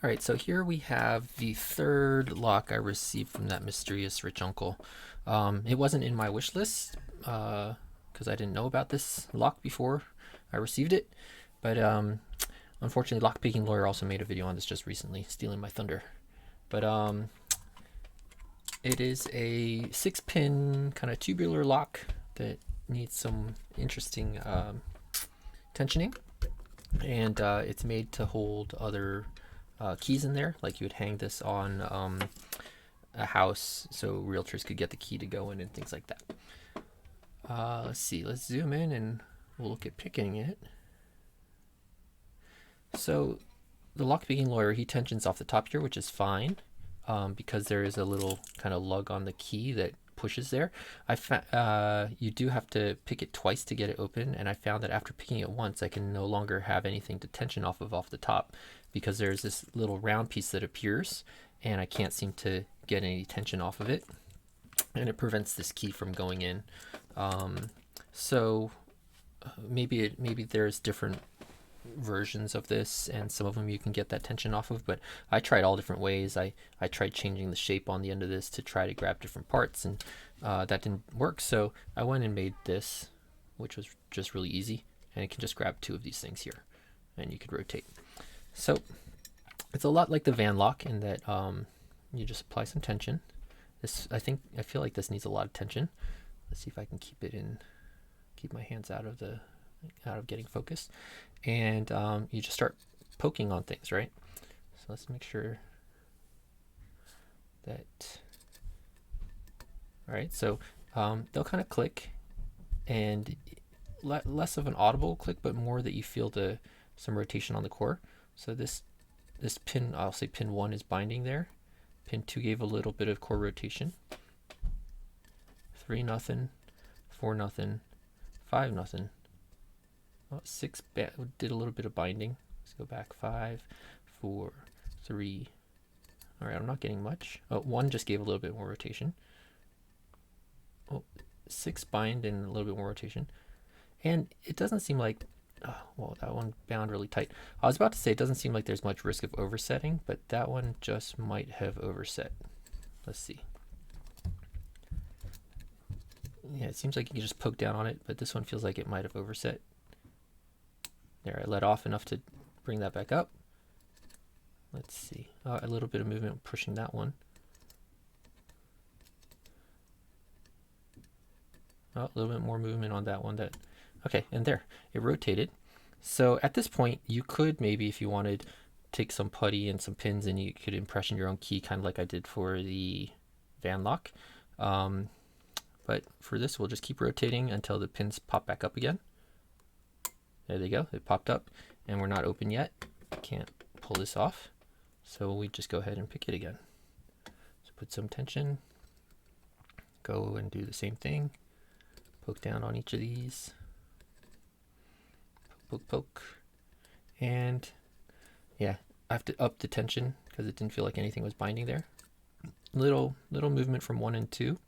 All right, so here we have the third lock I received from that mysterious rich uncle. It wasn't in my wish list because I didn't know about this lock before I received it. But unfortunately, LockPickingLawyer also made a video on this just recently, stealing my thunder. But it is a 6-pin kind of tubular lock that needs some interesting tensioning. And it's made to hold other keys in there, like you would hang this on a house so realtors could get the key to go in and things like that. Let's see, let's zoom in and we'll look at picking it. So the LockPickingLawyer, he tensions off the top here, which is fine because there is a little kind of lug on the key that pushes there. You do have to pick it twice to get it open, and I found that after picking it once I can no longer have anything to tension off the top because there's this little round piece that appears and I can't seem to get any tension off of it, and it prevents this key from going in. So maybe there's different versions of this, and some of them you can get that tension off of, but I tried all different ways. I tried changing the shape on the end of this to try to grab different parts, and that didn't work, so I went and made this, which was just really easy, and it can just grab two of these things here and you could rotate. So it's a lot like the van lock in that you just apply some tension. I feel like this needs a lot of tension. Let's see if I can keep my hands out of getting focused, and you just start poking on things, right? So let's make sure that, all right, so they'll kind of click, and less of an audible click, but more that you feel some rotation on the core. So this pin, I'll say pin 1 is binding there. Pin 2 gave a little bit of core rotation. 3 nothing, 4 nothing, 5 nothing. 6 did a little bit of binding. Let's go back. 5, 4, 3. All right, I'm not getting much. 1 just gave a little bit more rotation. 6 bind and a little bit more rotation. And it doesn't seem like, well, that one bound really tight. I was about to say it doesn't seem like there's much risk of oversetting, but that one just might have overset. Let's see. Yeah, it seems like you can just poke down on it, but this one feels like it might have overset. There, I let off enough to bring that back up. Let's see. A little bit of movement pushing that one. A little bit more movement on that one. Okay, and there, it rotated. So at this point, you could maybe, if you wanted, take some putty and some pins and you could impression your own key, kind of like I did for the van lock. But for this, we'll just keep rotating until the pins pop back up again. There they go, it popped up, and we're not open yet. Can't pull this off, so we just go ahead and pick it again. So put some tension, go and do the same thing, poke down on each of these, poke, and yeah, I have to up the tension because it didn't feel like anything was binding there. Little movement from 1 and 2.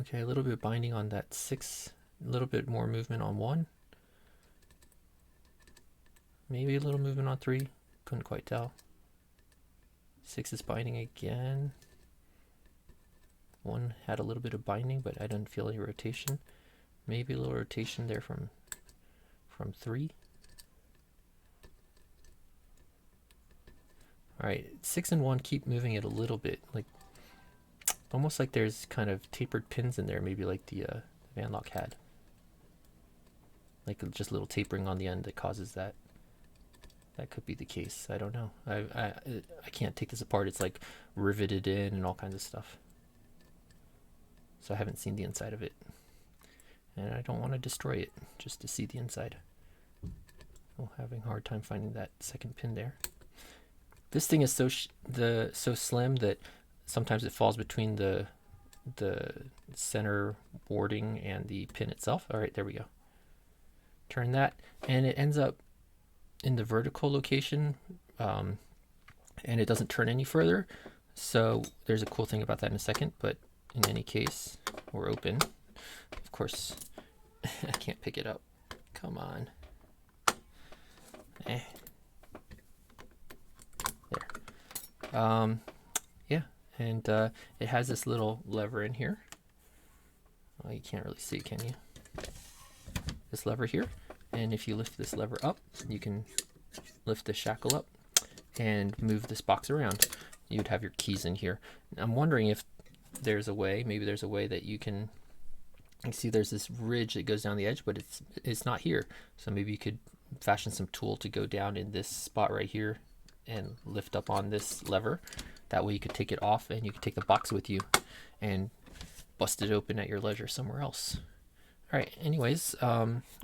Okay, a little bit of binding on that 6. A little bit more movement on 1. Maybe a little movement on 3. Couldn't quite tell. 6 is binding again. 1 had a little bit of binding, but I didn't feel any rotation. Maybe a little rotation there from 3. All right, 6 and 1, keep moving it a little bit, like almost like there's kind of tapered pins in there, maybe like the van lock had. Like just a little tapering on the end that causes that. That could be the case. I don't know. I can't take this apart. It's like riveted in and all kinds of stuff. So I haven't seen the inside of it. And I don't want to destroy it just to see the inside. I'm having a hard time finding that second pin there. This thing is so slim that sometimes it falls between the center boarding and the pin itself. All right, there we go. Turn that, and it ends up in the vertical location, and it doesn't turn any further. So there's a cool thing about that in a second, but in any case, we're open. Of course, I can't pick it up. Come on. Yeah, and it has this little lever in here. Well, you can't really see it, can you? This lever here, and if you lift this lever up, you can lift the shackle up and move this box around. You'd have your keys in here. I'm wondering if there's a way, maybe there's a way that you can see there's this ridge that goes down the edge, but it's not here. So maybe you could fashion some tool to go down in this spot right here and lift up on this lever. That way you could take it off and you could take the box with you and bust it open at your leisure somewhere else. All right, anyways,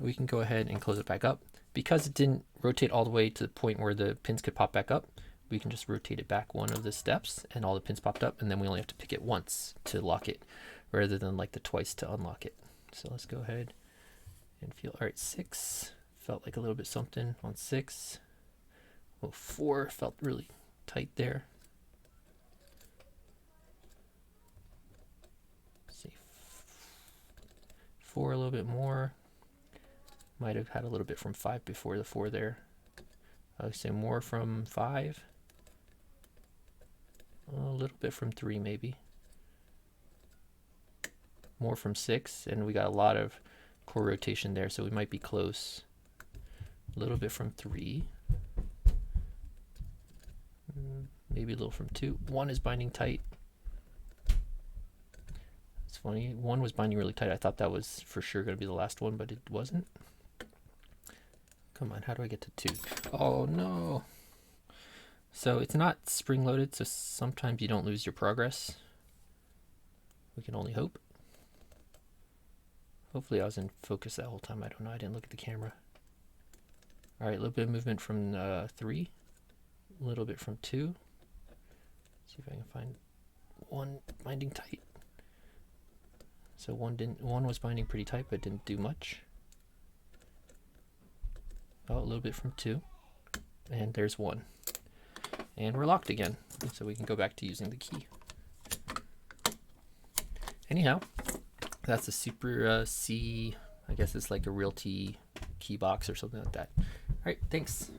we can go ahead and close it back up. Because it didn't rotate all the way to the point where the pins could pop back up, we can just rotate it back one of the steps and all the pins popped up, and then we only have to pick it once to lock it rather than like the twice to unlock it. So let's go ahead and feel. All right, 6 felt like a little bit something on 6. Well, 4 felt really tight there. Let's see, 4 a little bit more. Might have had a little bit from 5 before the 4 there. I would say more from 5. A little bit from 3 maybe. More from 6, and we got a lot of core rotation there, so we might be close. A little bit from 3. Maybe a little from 2. 1 is binding tight. It's funny, 1 was binding really tight. I thought that was for sure going to be the last one, but it wasn't. Come on, how do I get to 2? Oh no! So it's not spring loaded, so sometimes you don't lose your progress. We can only hope. Hopefully I was in focus that whole time. I don't know, I didn't look at the camera. All right, a little bit of movement from 3. A little bit from 2. See if I can find 1 binding tight. So 1 was binding pretty tight, but didn't do much. Oh, a little bit from 2, and there's 1, and we're locked again, so we can go back to using the key. Anyhow, that's a Supra-C. I guess it's like a Realty key box or something like that. All right, thanks.